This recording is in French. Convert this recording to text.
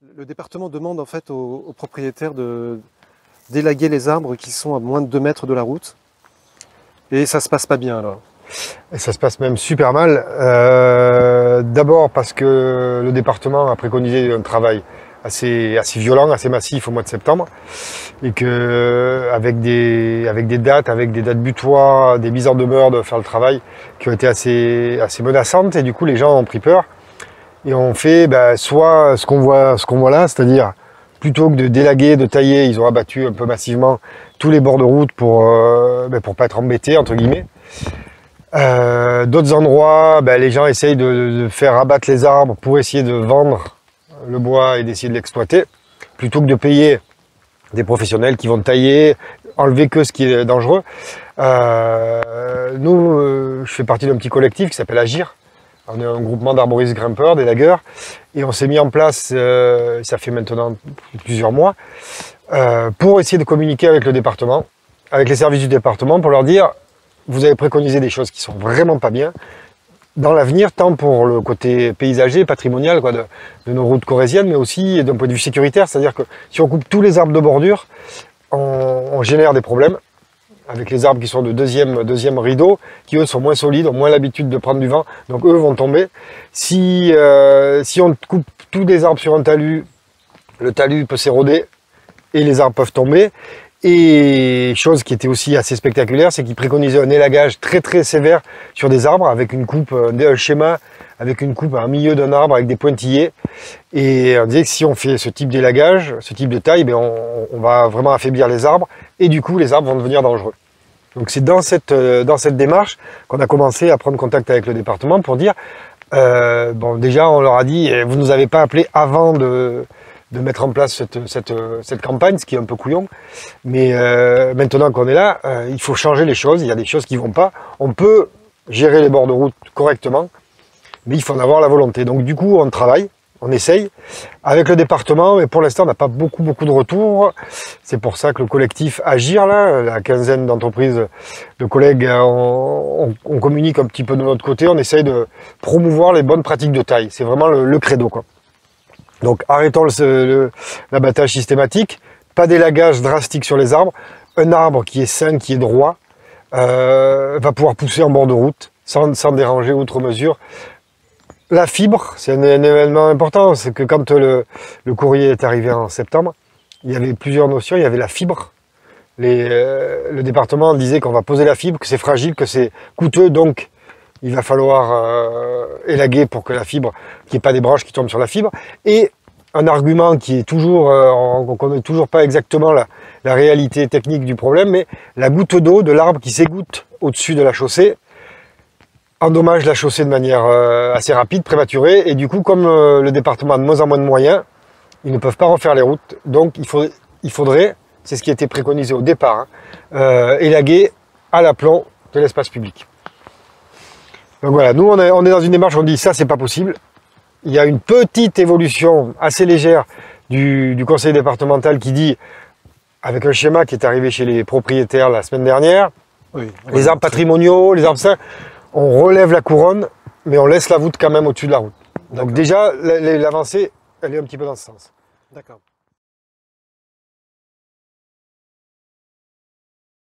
Le département demande en fait aux propriétaires d'élaguer les arbres qui sont à moins de 2 mètres de la route. Et ça se passe pas bien là. Et ça se passe même super mal. D'abord parce que le département a préconisé un travail assez violent, assez massif au mois de septembre. Et que avec des dates butoirs, des mises en demeure de faire le travail qui ont été assez menaçantes. Et du coup les gens ont pris peur. Et on fait soit ce qu'on voit là, c'est-à-dire plutôt que de délaguer, de tailler, ils ont abattu un peu massivement tous les bords de route pour pas être embêtés, entre guillemets. D'autres endroits, les gens essayent de faire abattre les arbres pour essayer de vendre le bois et d'essayer de l'exploiter, plutôt que de payer des professionnels qui vont tailler, enlever que ce qui est dangereux. Nous, je fais partie d'un petit collectif qui s'appelle Agir. On est un groupement d'arboristes grimpeurs, d'élagueurs, et on s'est mis en place, ça fait maintenant plusieurs mois, pour essayer de communiquer avec le département, avec les services du département, pour leur dire, vous avez préconisé des choses qui sont vraiment pas bien, dans l'avenir, tant pour le côté paysager, patrimonial, de nos routes corréziennes, mais aussi d'un point de vue sécuritaire, c'est-à-dire que si on coupe tous les arbres de bordure, on génère des problèmes, avec les arbres qui sont de deuxième rideau, qui eux sont moins solides, ont moins l'habitude de prendre du vent, donc eux vont tomber. Si on coupe tous les arbres sur un talus, le talus peut s'éroder et les arbres peuvent tomber. Et chose qui était aussi assez spectaculaire, c'est qu'ils préconisaient un élagage très sévère sur des arbres, avec une coupe, un schéma, avec une coupe à un milieu d'un arbre avec des pointillés. Et on disait que si on fait ce type d'élagage, ce type de taille, on va vraiment affaiblir les arbres, et du coup les arbres vont devenir dangereux. Donc c'est dans cette démarche qu'on a commencé à prendre contact avec le département pour dire, déjà on leur a dit, vous ne nous avez pas appelé avant de mettre en place cette campagne, ce qui est un peu couillon, mais maintenant qu'on est là, il faut changer les choses, il y a des choses qui ne vont pas, on peut gérer les bords de route correctement, mais il faut en avoir la volonté. Donc du coup on travaille, on essaye avec le département, mais pour l'instant on n'a pas beaucoup de retours. C'est pour ça que le collectif Agir, là, la quinzaine d'entreprises de collègues, on communique un petit peu de notre côté, on essaye de promouvoir les bonnes pratiques de taille, c'est vraiment le credo, quoi. Donc arrêtons l'abattage systématique, pas d'élagage drastique sur les arbres. Un arbre qui est sain, qui est droit, va pouvoir pousser en bord de route sans déranger outre mesure. La fibre, c'est un événement important, c'est que quand le courrier est arrivé en septembre, il y avait plusieurs notions, il y avait la fibre. Le département disait qu'on va poser la fibre, que c'est fragile, que c'est coûteux, donc il va falloir élaguer pour que la fibre, qu'il n'y ait pas des branches qui tombent sur la fibre. Et un argument qui est toujours, on ne connaît toujours pas exactement la réalité technique du problème, mais la goutte d'eau de l'arbre qui s'égoutte au-dessus de la chaussée endommage la chaussée de manière assez rapide, prématurée. Et du coup, comme le département a de moins en moins de moyens, ils ne peuvent pas refaire les routes. Donc il faudrait, c'est ce qui a été préconisé au départ, élaguer à l'aplomb de l'espace public. Donc voilà, nous on est dans une démarche où on dit ça c'est pas possible. Il y a une petite évolution assez légère du conseil départemental qui dit, avec un schéma qui est arrivé chez les propriétaires la semaine dernière, oui, les arbres patrimoniaux, les arbres sains, on relève la couronne, mais on laisse la voûte quand même au-dessus de la route. Donc déjà, l'avancée, elle est un petit peu dans ce sens. D'accord.